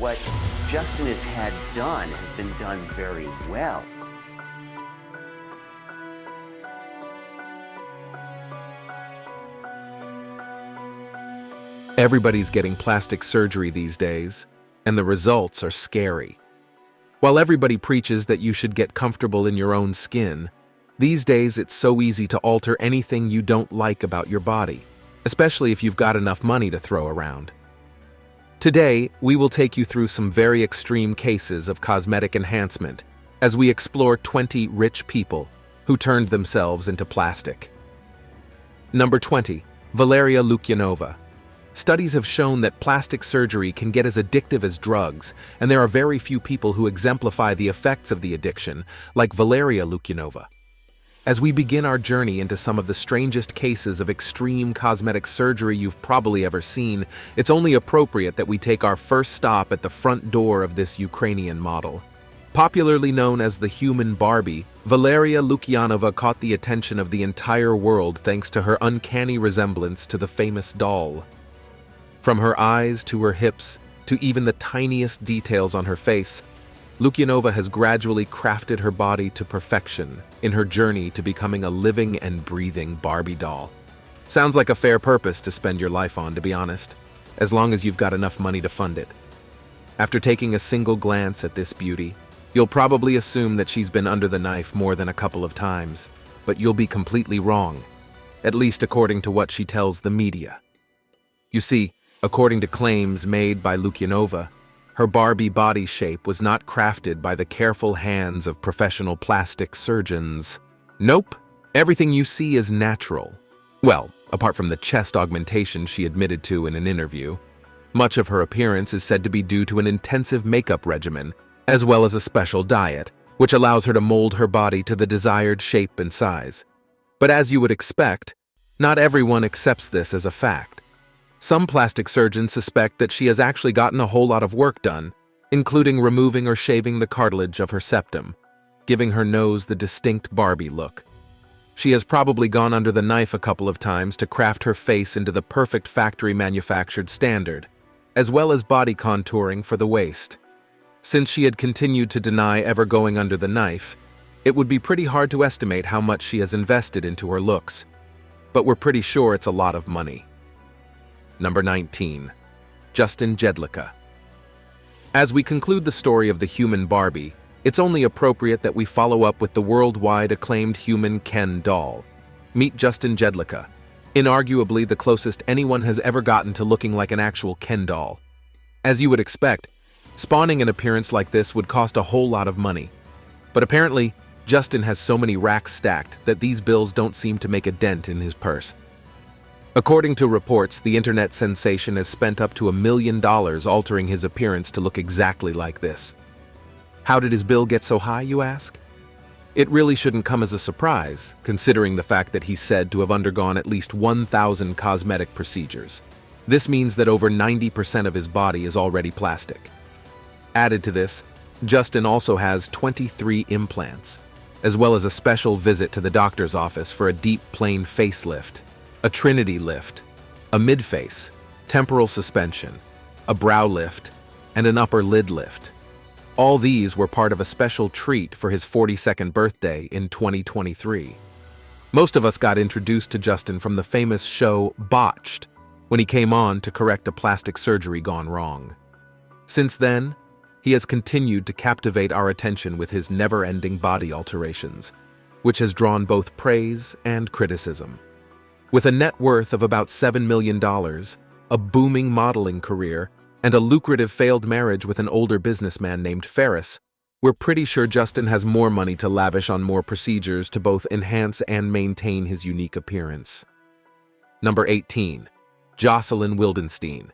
what Justin has had done has been done very well. Everybody's getting plastic surgery these days, and the results are scary. While everybody preaches that you should get comfortable in your own skin, these days it's so easy to alter anything you don't like about your body, especially if you've got enough money to throw around. Today, we will take you through some very extreme cases of cosmetic enhancement as we explore 20 rich people who turned themselves into plastic. Number 20. Valeria Luova. Studies have shown that plastic surgery can get as addictive as drugs, and there are very few people who exemplify the effects of the addiction, like Valeria Luova. As we begin our journey into some of the strangest cases of extreme cosmetic surgery you've probably ever seen, it's only appropriate that we take our first stop at the front door of this Ukrainian model. Popularly known as the human Barbie, Valeria Luova caught the attention of the entire world thanks to her uncanny resemblance to the famous doll. From her eyes to her hips, to even the tiniest details on her face, Luova has gradually crafted her body to perfection in her journey to becoming a living and breathing Barbie doll. Sounds like a fair purpose to spend your life on, to be honest, as long as you've got enough money to fund it. After taking a single glance at this beauty, you'll probably assume that she's been under the knife more than a couple of times, but you'll be completely wrong, at least according to what she tells the media. You see, according to claims made by Luova, her Barbie body shape was not crafted by the careful hands of professional plastic surgeons. Nope, everything you see is natural. Well, apart from the chest augmentation she admitted to in an interview. Much of her appearance is said to be due to an intensive makeup regimen, as well as a special diet, which allows her to mold her body to the desired shape and size. But as you would expect, not everyone accepts this as a fact. Some plastic surgeons suspect that she has actually gotten a whole lot of work done, including removing or shaving the cartilage of her septum, giving her nose the distinct Barbie look. She has probably gone under the knife a couple of times to craft her face into the perfect factory-manufactured standard, as well as body contouring for the waist. Since she had continued to deny ever going under the knife, it would be pretty hard to estimate how much she has invested into her looks. But we're pretty sure it's a lot of money. Number 19. Justin Jedlicka. As we conclude the story of the human Barbie, it's only appropriate that we follow up with the worldwide acclaimed human Ken doll. Meet Justin Jedlicka, inarguably the closest anyone has ever gotten to looking like an actual Ken doll. As you would expect, spawning an appearance like this would cost a whole lot of money. But apparently, Justin has so many racks stacked that these bills don't seem to make a dent in his purse. According to reports, the internet sensation has spent up to $1 million altering his appearance to look exactly like this. How did his bill get so high, you ask? It really shouldn't come as a surprise, considering the fact that he's said to have undergone at least 1,000 cosmetic procedures. This means that over 90% of his body is already plastic. Added to this, Justin also has 23 implants, as well as a special visit to the doctor's office for a deep plane facelift, a trinity lift, a mid-face, temporal suspension, a brow lift, and an upper lid lift. All these were part of a special treat for his 42nd birthday in 2023. Most of us got introduced to Justin from the famous show Botched, when he came on to correct a plastic surgery gone wrong. Since then, he has continued to captivate our attention with his never-ending body alterations, which has drawn both praise and criticism. With a net worth of about $7 million, a booming modeling career, and a lucrative failed marriage with an older businessman named Ferris, we're pretty sure Justin has more money to lavish on more procedures to both enhance and maintain his unique appearance. Number 18. Joselyn Wildenstein.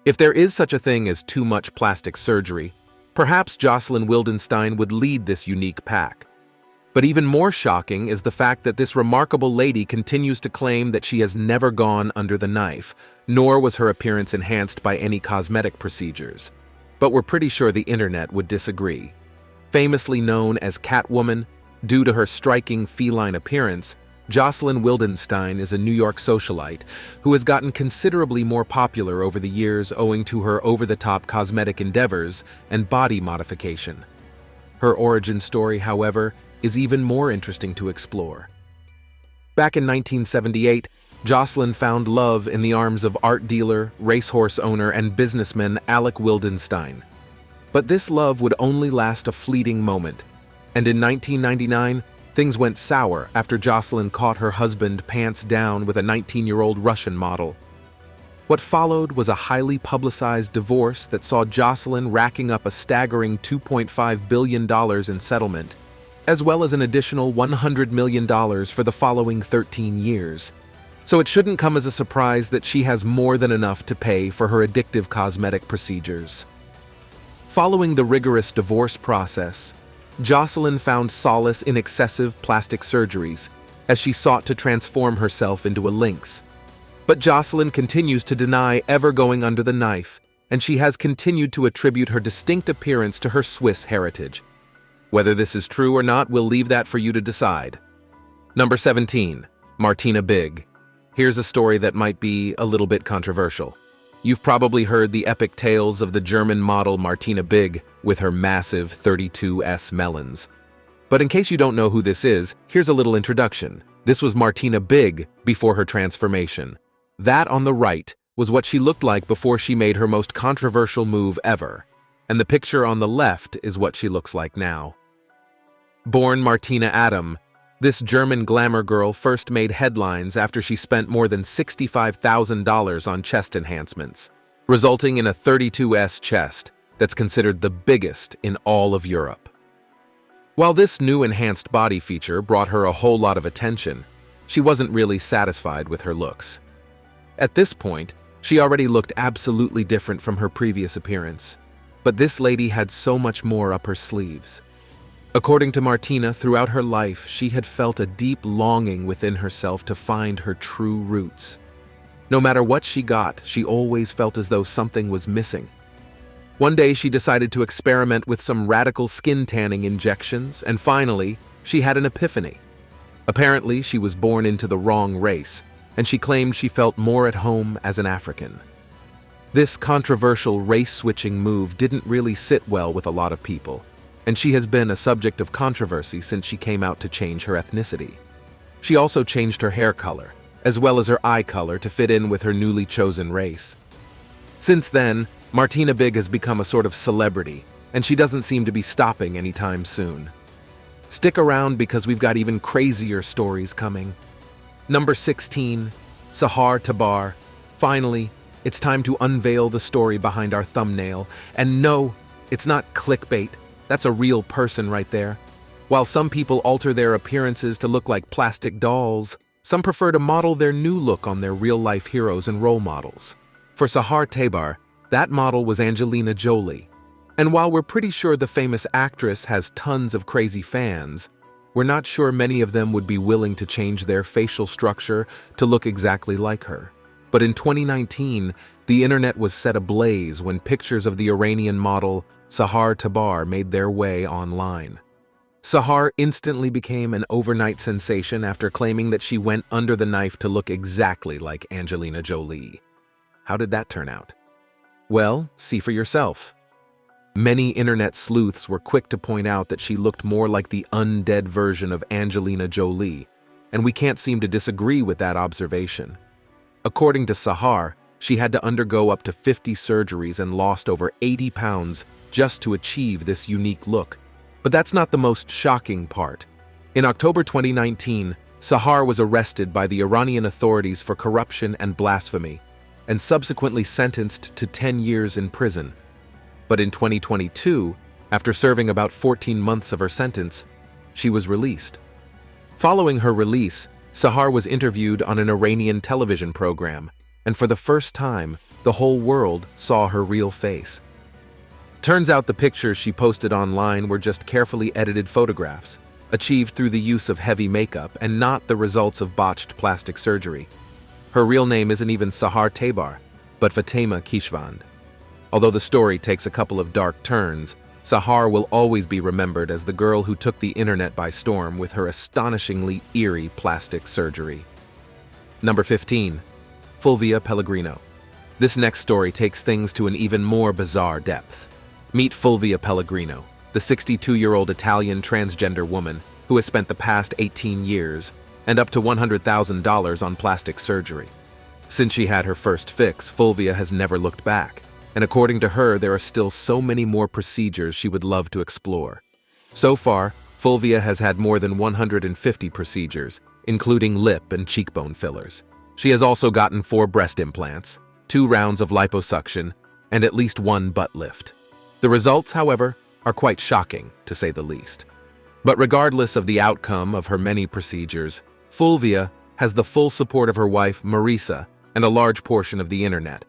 If there is such a thing as too much plastic surgery, perhaps Joselyn Wildenstein would lead this unique pack. But even more shocking is the fact that this remarkable lady continues to claim that she has never gone under the knife, nor was her appearance enhanced by any cosmetic procedures. But we're pretty sure the internet would disagree. Famously known as Catwoman, due to her striking feline appearance, Joselyn Wildenstein is a New York socialite who has gotten considerably more popular over the years owing to her over-the-top cosmetic endeavors and body modification. Her origin story, however, is even more interesting to explore. Back in 1978, Joselyn found love in the arms of art dealer, racehorse owner, and businessman Alec Wildenstein. But this love would only last a fleeting moment, and in 1999, things went sour after Joselyn caught her husband pants down with a 19-year-old Russian model. What followed was a highly publicized divorce that saw Joselyn racking up a staggering $2.5 billion in settlement, as well as an additional $100 million for the following 13 years. So it shouldn't come as a surprise that she has more than enough to pay for her addictive cosmetic procedures. Following the rigorous divorce process, Joselyn found solace in excessive plastic surgeries as she sought to transform herself into a lynx. But Joselyn continues to deny ever going under the knife, and she has continued to attribute her distinct appearance to her Swiss heritage. Whether this is true or not, we'll leave that for you to decide. Number 17. Martina Big. Here's a story that might be a little bit controversial. You've probably heard the epic tales of the German model Martina Big with her massive 32S melons. But in case you don't know who this is, here's a little introduction. This was Martina Big before her transformation. That on the right was what she looked like before she made her most controversial move ever. And the picture on the left is what she looks like now. Born Martina Adam, this German glamour girl first made headlines after she spent more than $65,000 on chest enhancements, resulting in a 32S chest that's considered the biggest in all of Europe. While this new enhanced body feature brought her a whole lot of attention, she wasn't really satisfied with her looks. At this point, she already looked absolutely different from her previous appearance, but this lady had so much more up her sleeves. According to Martina, throughout her life, she had felt a deep longing within herself to find her true roots. No matter what she got, she always felt as though something was missing. One day, she decided to experiment with some radical skin tanning injections, and finally, she had an epiphany. Apparently, she was born into the wrong race, and she claimed she felt more at home as an African. This controversial race-switching move didn't really sit well with a lot of people, and she has been a subject of controversy since she came out to change her ethnicity. She also changed her hair color, as well as her eye color to fit in with her newly chosen race. Since then, Martina Big has become a sort of celebrity, and she doesn't seem to be stopping anytime soon. Stick around because we've got even crazier stories coming. Number 16, Sahar Tabar. Finally, it's time to unveil the story behind our thumbnail. And no, it's not clickbait. That's a real person right there. While some people alter their appearances to look like plastic dolls, some prefer to model their new look on their real-life heroes and role models. For Sahar Tabar, that model was Angelina Jolie. And while we're pretty sure the famous actress has tons of crazy fans, we're not sure many of them would be willing to change their facial structure to look exactly like her. But in 2019, the internet was set ablaze when pictures of the Iranian model Sahar Tabar made their way online. Sahar instantly became an overnight sensation after claiming that she went under the knife to look exactly like Angelina Jolie. How did that turn out? Well, see for yourself. Many internet sleuths were quick to point out that she looked more like the undead version of Angelina Jolie, and we can't seem to disagree with that observation. According to Sahar, she had to undergo up to 50 surgeries and lost over 80 pounds just to achieve this unique look. But that's not the most shocking part. In October 2019, Sahar was arrested by the Iranian authorities for corruption and blasphemy, and subsequently sentenced to 10 years in prison. But in 2022, after serving about 14 months of her sentence, she was released. Following her release, Sahar was interviewed on an Iranian television program, and for the first time, the whole world saw her real face. Turns out the pictures she posted online were just carefully edited photographs, achieved through the use of heavy makeup and not the results of botched plastic surgery. Her real name isn't even Sahar Tabar, but Fatima Kishvand. Although the story takes a couple of dark turns, Sahar will always be remembered as the girl who took the internet by storm with her astonishingly eerie plastic surgery. Number 15. Fulvia Pellerino. This next story takes things to an even more bizarre depth. Meet Fulvia Pellerino, the 62-year-old Italian transgender woman who has spent the past 18 years and up to $100,000 on plastic surgery. Since she had her first fix, Fulvia has never looked back, and according to her, there are still so many more procedures she would love to explore. So far, Fulvia has had more than 150 procedures, including lip and cheekbone fillers. She has also gotten 4 breast implants, 2 rounds of liposuction, and at least 1 butt lift. The results, however, are quite shocking, to say the least. But regardless of the outcome of her many procedures, Fulvia has the full support of her wife, Marisa, and a large portion of the internet.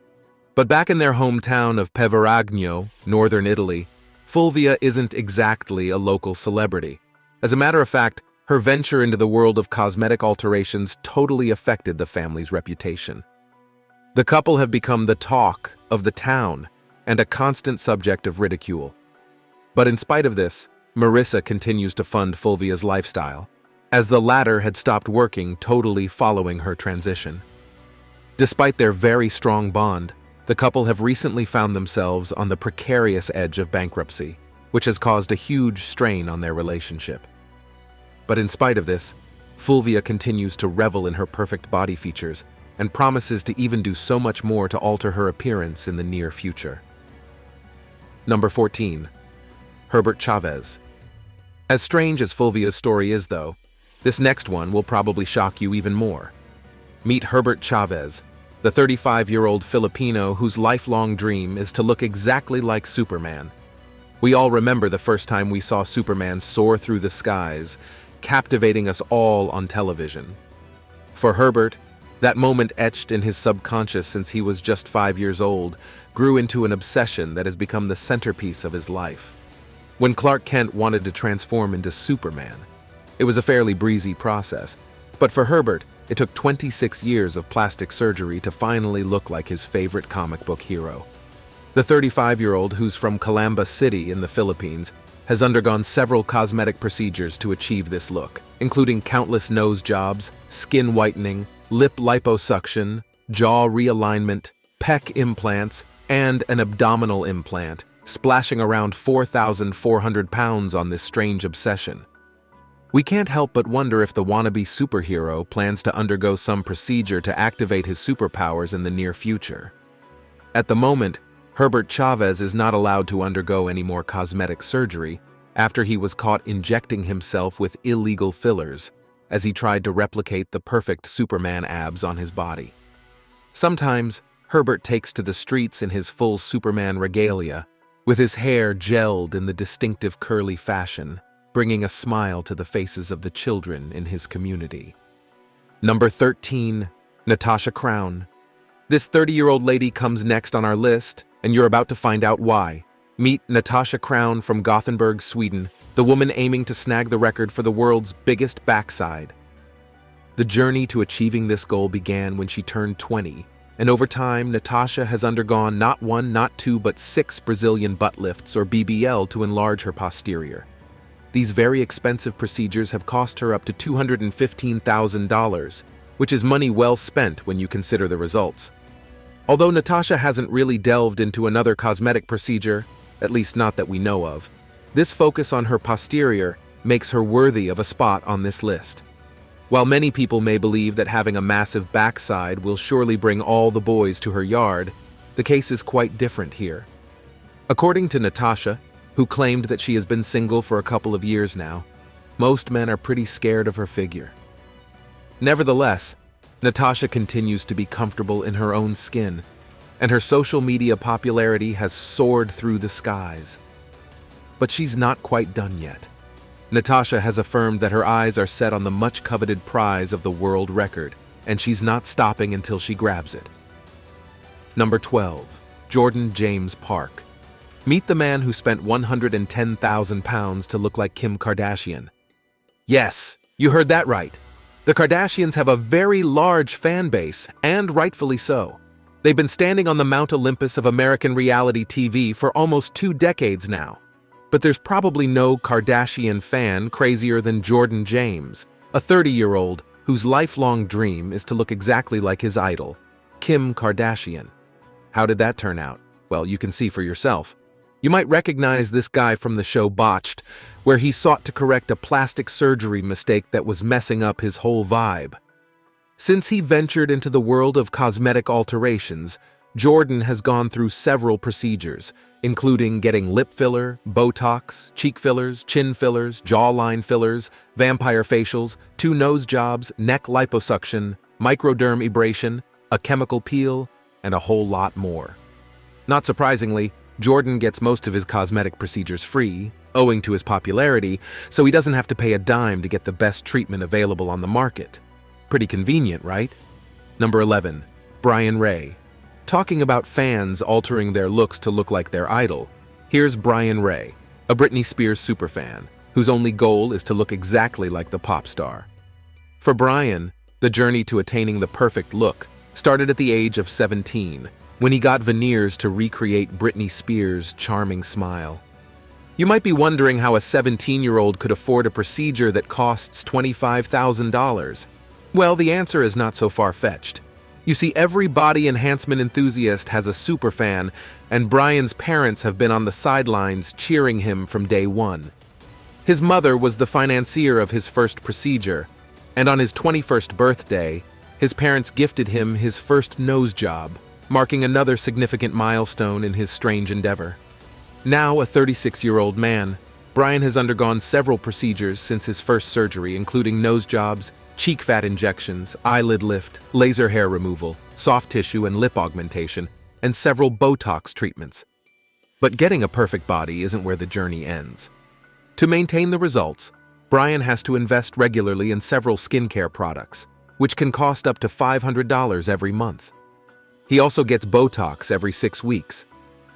But back in their hometown of Peveragno, northern Italy, Fulvia isn't exactly a local celebrity. As a matter of fact, her venture into the world of cosmetic alterations totally affected the family's reputation. The couple have become the talk of the town and a constant subject of ridicule. But in spite of this, Marisa continues to fund Fulvia's lifestyle, as the latter had stopped working totally following her transition. Despite their very strong bond, the couple have recently found themselves on the precarious edge of bankruptcy, which has caused a huge strain on their relationship. But in spite of this, Fulvia continues to revel in her perfect body features and promises to even do so much more to alter her appearance in the near future. Number 14. Herbert Chavez. As strange as Fulvia's story is, though, this next one will probably shock you even more. Meet Herbert Chavez, the 35-year-old Filipino whose lifelong dream is to look exactly like Superman. We all remember the first time we saw Superman soar through the skies, captivating us all on television. For Herbert, that moment etched in his subconscious since he was just 5 years old grew into an obsession that has become the centerpiece of his life. When Clark Kent wanted to transform into Superman, it was a fairly breezy process, but for Herbert, it took 26 years of plastic surgery to finally look like his favorite comic book hero. The 35-year-old, who's from Calamba City in the Philippines, has undergone several cosmetic procedures to achieve this look, including countless nose jobs, skin whitening, lip liposuction, jaw realignment, pec implants, and an abdominal implant, splashing around 4,400 pounds on this strange obsession. We can't help but wonder if the wannabe superhero plans to undergo some procedure to activate his superpowers in the near future. At the moment, Herbert Chavez is not allowed to undergo any more cosmetic surgery after he was caught injecting himself with illegal fillers as he tried to replicate the perfect Superman abs on his body. Sometimes, Herbert takes to the streets in his full Superman regalia, with his hair gelled in the distinctive curly fashion, bringing a smile to the faces of the children in his community. Number 13. Natasha Crown. This 30-year-old lady comes next on our list, and you're about to find out why. Meet Natasha Crown from Gothenburg, Sweden, the woman aiming to snag the record for the world's biggest backside. The journey to achieving this goal began when she turned 20, and over time, Natasha has undergone not 1, not 2, but 6 Brazilian butt lifts, or BBL, to enlarge her posterior. These very expensive procedures have cost her up to $215,000, which is money well spent when you consider the results. Although Natasha hasn't really delved into another cosmetic procedure, at least not that we know of, this focus on her posterior makes her worthy of a spot on this list. While many people may believe that having a massive backside will surely bring all the boys to her yard, the case is quite different here. According to Natasha, who claimed that she has been single for a couple of years now, most men are pretty scared of her figure. Nevertheless, Natasha continues to be comfortable in her own skin, and her social media popularity has soared through the skies. But she's not quite done yet. Natasha has affirmed that her eyes are set on the much-coveted prize of the world record, and she's not stopping until she grabs it. Number 12. Jordan James Park. Meet the man who spent 110,000 pounds to look like Kim Kardashian. Yes, you heard that right. The Kardashians have a very large fan base, and rightfully so. They've been standing on the Mount Olympus of American reality TV for almost 2 decades now. But there's probably no Kardashian fan crazier than Jordan James, a 30-year-old whose lifelong dream is to look exactly like his idol, Kim Kardashian. How did that turn out? Well, you can see for yourself. You might recognize this guy from the show Botched, where he sought to correct a plastic surgery mistake that was messing up his whole vibe. Since he ventured into the world of cosmetic alterations, Jordan has gone through several procedures, including getting lip filler, Botox, cheek fillers, chin fillers, jawline fillers, vampire facials, 2 nose jobs, neck liposuction, microdermabrasion, a chemical peel, and a whole lot more. Not surprisingly, Jordan gets most of his cosmetic procedures free, owing to his popularity, so he doesn't have to pay a dime to get the best treatment available on the market. Pretty convenient, right? Number 11. Brian Ray. Talking about fans altering their looks to look like their idol, here's Brian Ray, a Britney Spears superfan, whose only goal is to look exactly like the pop star. For Brian, the journey to attaining the perfect look started at the age of 17, when he got veneers to recreate Britney Spears' charming smile. You might be wondering how a 17-year-old could afford a procedure that costs $25,000. Well, the answer is not so far-fetched. You see, every body enhancement enthusiast has a superfan, and Brian's parents have been on the sidelines cheering him from day one. His mother was the financier of his first procedure, and on his 21st birthday, his parents gifted him his first nose job, marking another significant milestone in his strange endeavor. Now a 36-year-old man, Brian has undergone several procedures since his first surgery, including nose jobs, cheek fat injections, eyelid lift, laser hair removal, soft tissue and lip augmentation, and several Botox treatments. But getting a perfect body isn't where the journey ends. To maintain the results, Brian has to invest regularly in several skincare products, which can cost up to $500 every month. He also gets Botox every 6 weeks,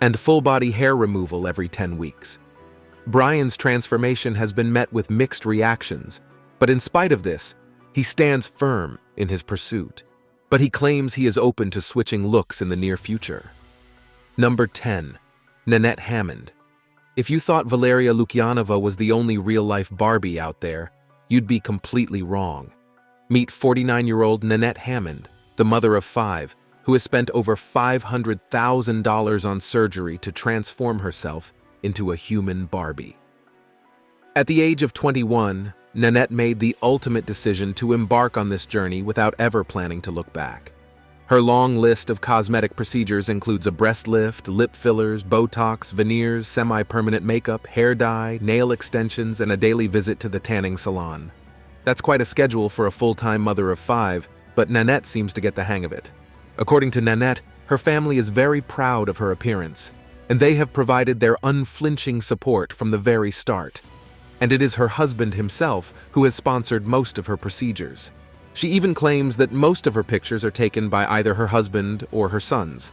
and full-body hair removal every 10 weeks. Brian's transformation has been met with mixed reactions, but in spite of this, he stands firm in his pursuit. But he claims he is open to switching looks in the near future. Number 10. Nanette Hammond. If you thought Valeria Luova was the only real-life Barbie out there, you'd be completely wrong. Meet 49-year-old Nanette Hammond, the mother of 5, who has spent over $500,000 on surgery to transform herself into a human Barbie. At the age of 21, Nanette made the ultimate decision to embark on this journey without ever planning to look back. Her long list of cosmetic procedures includes a breast lift, lip fillers, Botox, veneers, semi-permanent makeup, hair dye, nail extensions, and a daily visit to the tanning salon. That's quite a schedule for a full-time mother of 5, but Nanette seems to get the hang of it. According to Nanette, her family is very proud of her appearance, and they have provided their unflinching support from the very start. And it is her husband himself who has sponsored most of her procedures. She even claims that most of her pictures are taken by either her husband or her sons.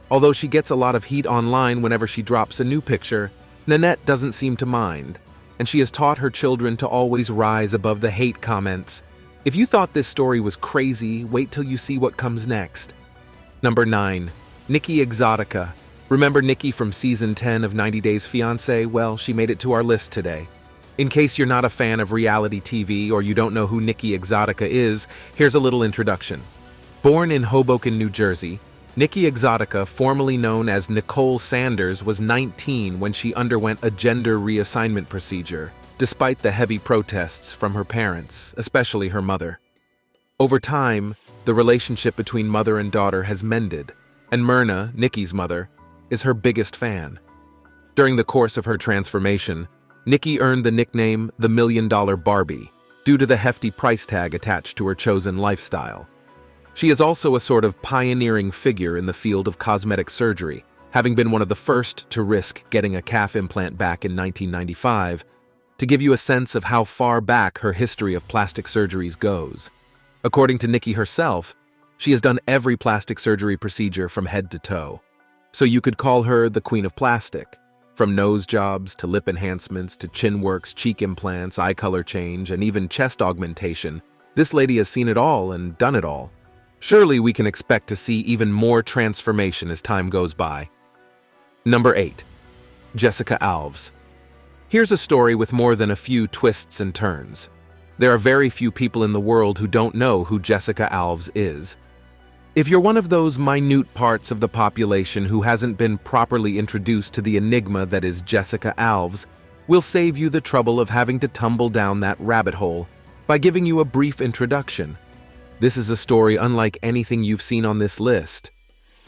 Although she gets a lot of heat online whenever she drops a new picture, Nanette doesn't seem to mind, and she has taught her children to always rise above the hate comments. If you thought this story was crazy, wait till you see what comes next. Number 9. Nikki Exotica. Remember Nikki from season 10 of 90 Days Fiancé? Well, she made it to our list today. In case you're not a fan of reality TV or you don't know who Nikki Exotica is, here's a little introduction. Born in Hoboken, New Jersey, Nikki Exotica, formerly known as Nicole Sanders, was 19 when she underwent a gender reassignment procedure, despite the heavy protests from her parents, especially her mother. Over time, the relationship between mother and daughter has mended, and Myrna, Nikki's mother, is her biggest fan. During the course of her transformation, Nikki earned the nickname the $1 Million Barbie due to the hefty price tag attached to her chosen lifestyle. She is also a sort of pioneering figure in the field of cosmetic surgery, having been one of the first to risk getting a calf implant back in 1995, to give you a sense of how far back her history of plastic surgeries goes. According to Nikki herself, she has done every plastic surgery procedure from head to toe. So you could call her the Queen of Plastic. From nose jobs to lip enhancements to chin works, cheek implants, eye color change, and even chest augmentation, this lady has seen it all and done it all. Surely we can expect to see even more transformation as time goes by. Number 8. Jessica Alves. Here's a story with more than a few twists and turns. There are very few people in the world who don't know who Jessica Alves is. If you're one of those minute parts of the population who hasn't been properly introduced to the enigma that is Jessica Alves, we'll save you the trouble of having to tumble down that rabbit hole by giving you a brief introduction. This is a story unlike anything you've seen on this list.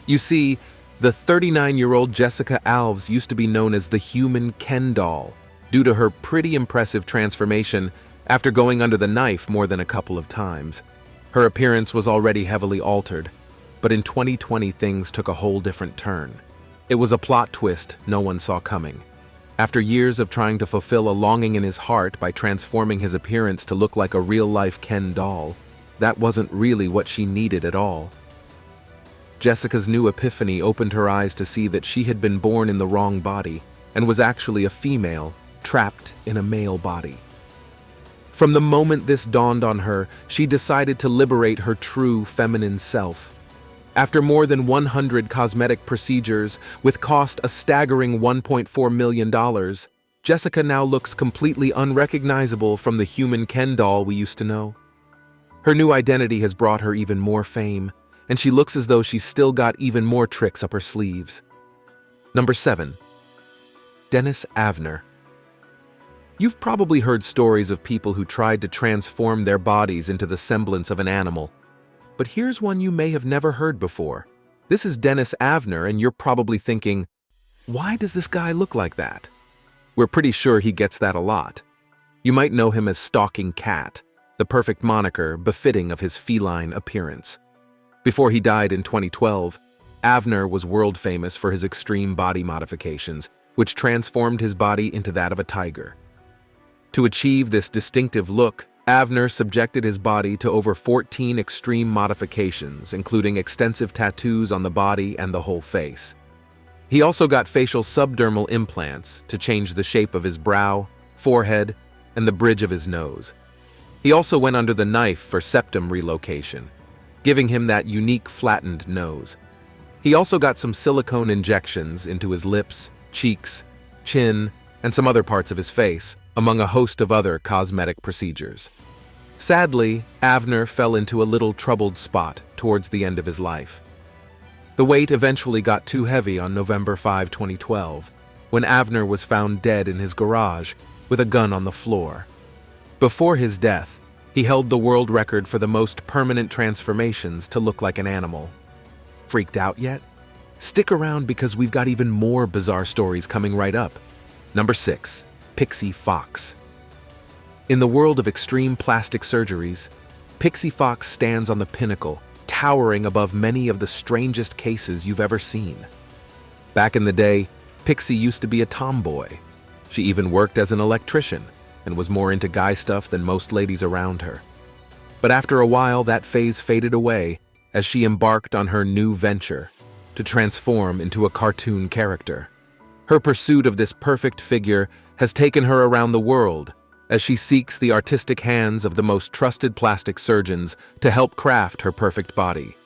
You see, the 39-year-old Jessica Alves used to be known as the human Ken doll due to her pretty impressive transformation after going under the knife more than a couple of times. Her appearance was already heavily altered, but in 2020 things took a whole different turn. It was a plot twist no one saw coming. After years of trying to fulfill a longing in his heart by transforming his appearance to look like a real-life Ken doll, that wasn't really what she needed at all. Jessica's new epiphany opened her eyes to see that she had been born in the wrong body and was actually a female trapped in a male body. From the moment this dawned on her, she decided to liberate her true feminine self. After more than 100 cosmetic procedures, with cost a staggering $1.4 million, Jessica now looks completely unrecognizable from the human Ken doll we used to know. Her new identity has brought her even more fame, and she looks as though she's still got even more tricks up her sleeves. Number 7. Dennis Avner. You've probably heard stories of people who tried to transform their bodies into the semblance of an animal. But here's one you may have never heard before. This is Dennis Avner, and you're probably thinking, why does this guy look like that? We're pretty sure he gets that a lot. You might know him as Stalking Cat, the perfect moniker befitting of his feline appearance. Before he died in 2012, Avner was world famous for his extreme body modifications, which transformed his body into that of a tiger. To achieve this distinctive look, Avner subjected his body to over 14 extreme modifications, including extensive tattoos on the body and the whole face. He also got facial subdermal implants to change the shape of his brow, forehead, and the bridge of his nose. He also went under the knife for septum relocation, giving him that unique flattened nose. He also got some silicone injections into his lips, cheeks, chin, and some other parts of his face, among a host of other cosmetic procedures. Sadly, Avner fell into a little troubled spot towards the end of his life. The weight eventually got too heavy on November 5, 2012, when Avner was found dead in his garage with a gun on the floor. Before his death, he held the world record for the most permanent transformations to look like an animal. Freaked out yet? Stick around because we've got even more bizarre stories coming right up. Number 6. Pixie Fox. In the world of extreme plastic surgeries, Pixie Fox stands on the pinnacle, towering above many of the strangest cases you've ever seen. Back in the day, Pixie used to be a tomboy. She even worked as an electrician and was more into guy stuff than most ladies around her. But after a while, that phase faded away as she embarked on her new venture to transform into a cartoon character. Her pursuit of this perfect figure has taken her around the world as she seeks the artistic hands of the most trusted plastic surgeons to help craft her perfect body.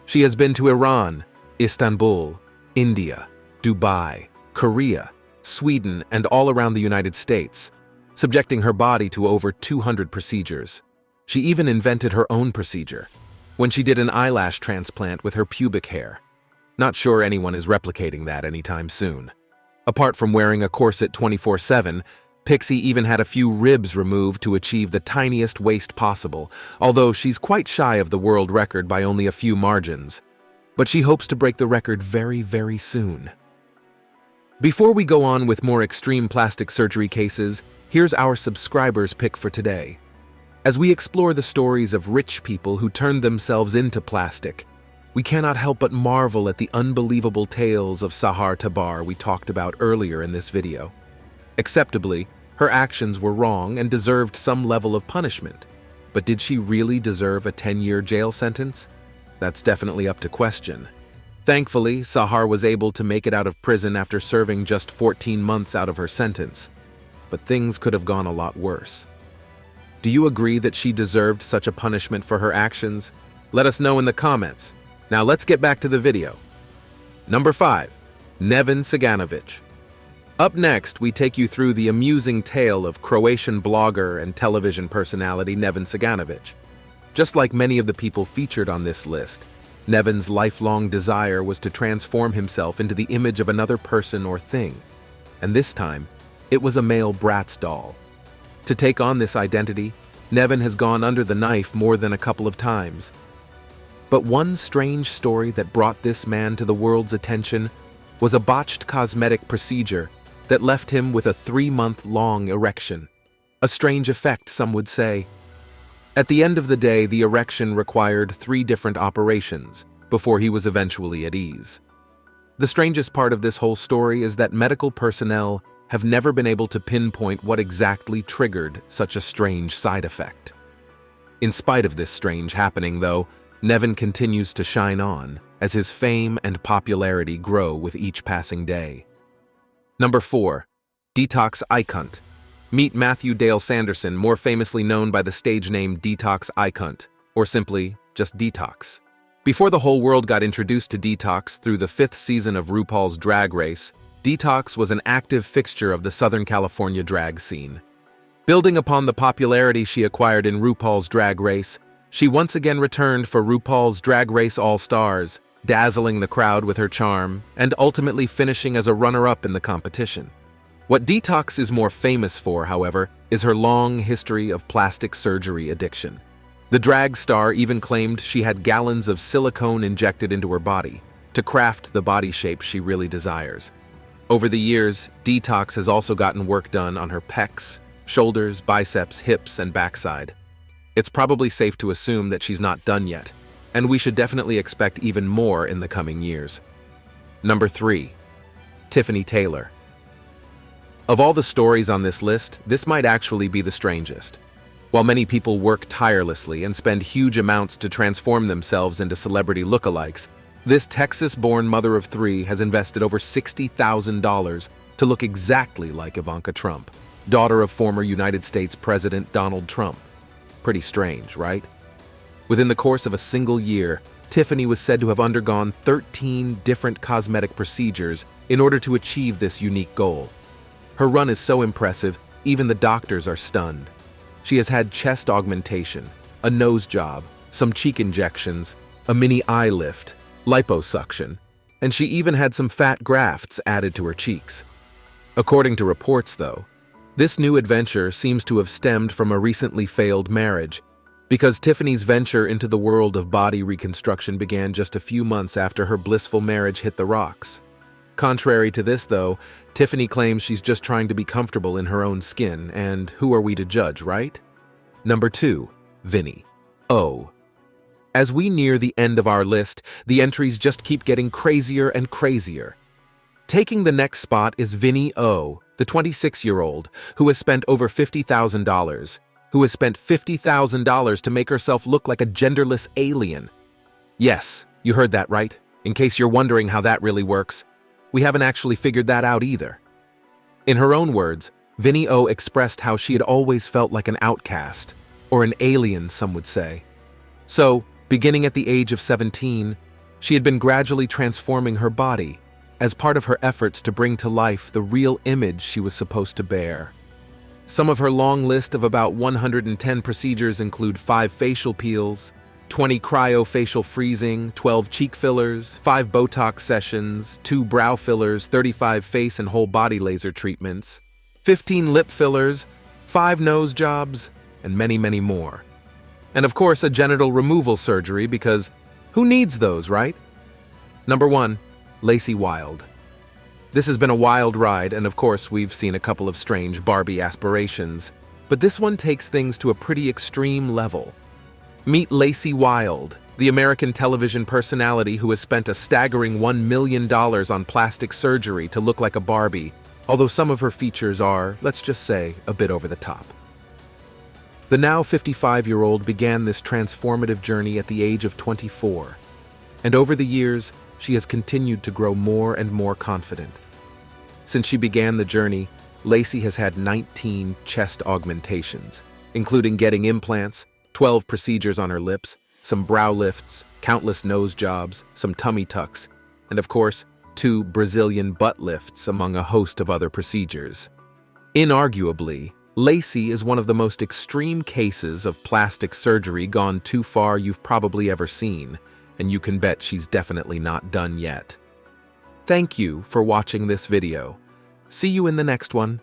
She has been to Iran, Istanbul, India, Dubai, Korea, Sweden, and all around the United States, subjecting her body to over 200 procedures. She even invented her own procedure when she did an eyelash transplant with her pubic hair. Not sure anyone is replicating that anytime soon. Apart from wearing a corset 24/7, Pixie even had a few ribs removed to achieve the tiniest waist possible, although she's quite shy of the world record by only a few margins. But she hopes to break the record very, very soon. Before we go on with more extreme plastic surgery cases, here's our subscribers' pick for today. As we explore the stories of rich people who turned themselves into plastic, we cannot help but marvel at the unbelievable tales of Sahar Tabar we talked about earlier in this video. Acceptably, her actions were wrong and deserved some level of punishment. But did she really deserve a 10-year jail sentence? That's definitely up to question. Thankfully, Sahar was able to make it out of prison after serving just 14 months out of her sentence. But things could have gone a lot worse. Do you agree that she deserved such a punishment for her actions? Let us know in the comments. Now let's get back to the video. Number 5. Nevan Sanovich. Up next, we take you through the amusing tale of Croatian blogger and television personality Nevan Sanovich. Just like many of the people featured on this list, Nevan's lifelong desire was to transform himself into the image of another person or thing, and this time, it was a male Bratz doll. To take on this identity, Nevan has gone under the knife more than a couple of times. But one strange story that brought this man to the world's attention was a botched cosmetic procedure that left him with a 3-month-long erection. A strange effect, some would say. At the end of the day, the erection required 3 different operations before he was eventually at ease. The strangest part of this whole story is that medical personnel have never been able to pinpoint what exactly triggered such a strange side effect. In spite of this strange happening, though, Nevan continues to shine on as his fame and popularity grow with each passing day. Number 4. Detox Icon. Meet Matthew Dale Sanderson, more famously known by the stage name Detox Icon, or simply just Detox. Before the whole world got introduced to Detox through the 5th season of RuPaul's Drag Race, Detox was an active fixture of the Southern California drag scene. Building upon the popularity she acquired in RuPaul's Drag Race, she once again returned for RuPaul's Drag Race All-Stars, dazzling the crowd with her charm, and ultimately finishing as a runner-up in the competition. What Detox is more famous for, however, is her long history of plastic surgery addiction. The drag star even claimed she had gallons of silicone injected into her body to craft the body shape she really desires. Over the years, Detox has also gotten work done on her pecs, shoulders, biceps, hips, and backside. It's probably safe to assume that she's not done yet, and we should definitely expect even more in the coming years. Number 3. Tiffany Taylor. Of all the stories on this list, this might actually be the strangest. While many people work tirelessly and spend huge amounts to transform themselves into celebrity lookalikes, this Texas-born mother of 3 has invested over $60,000 to look exactly like Ivanka Trump, daughter of former United States President Donald Trump. Pretty strange, right? Within the course of a single year, Tiffany was said to have undergone 13 different cosmetic procedures in order to achieve this unique goal. Her run is so impressive, even the doctors are stunned. She has had chest augmentation, a nose job, some cheek injections, a mini eye lift, liposuction, and she even had some fat grafts added to her cheeks. According to reports, though, this new adventure seems to have stemmed from a recently failed marriage, because Tiffany's venture into the world of body reconstruction began just a few months after her blissful marriage hit the rocks. Contrary to this, though, Tiffany claims she's just trying to be comfortable in her own skin, and who are we to judge, right? Number 2. Vinnie O. As we near the end of our list, the entries just keep getting crazier and crazier. Taking the next spot is Vinnie O, the 26-year-old, who has spent over $50,000, who has spent $50,000 to make herself look like a genderless alien. Yes, you heard that right. In case you're wondering how that really works, we haven't actually figured that out either. In her own words, Vinnie O expressed how she had always felt like an outcast, or an alien, some would say. So, beginning at the age of 17, she had been gradually transforming her body as part of her efforts to bring to life the real image she was supposed to bear. Some of her long list of about 110 procedures include 5 facial peels, 20 cryofacial freezing, 12 cheek fillers, 5 Botox sessions, 2 brow fillers, 35 face and whole body laser treatments, 15 lip fillers, 5 nose jobs, and many, many more. And of course, a genital removal surgery, because who needs those, right? Number 1. Lacy Wild. This has been a wild ride, and of course, we've seen a couple of strange Barbie aspirations, but this one takes things to a pretty extreme level. Meet Lacy Wild, the American television personality who has spent a staggering $1 million on plastic surgery to look like a Barbie, although some of her features are, let's just say, a bit over the top. The now 55-year-old began this transformative journey at the age of 24, and over the years, she has continued to grow more and more confident. Since she began the journey, Lacy has had 19 chest augmentations, including getting implants, 12 procedures on her lips, some brow lifts, countless nose jobs, some tummy tucks, and of course, 2 Brazilian butt lifts among a host of other procedures. Inarguably, Lacy is one of the most extreme cases of plastic surgery gone too far you've probably ever seen, and you can bet she's definitely not done yet. Thank you for watching this video. See you in the next one.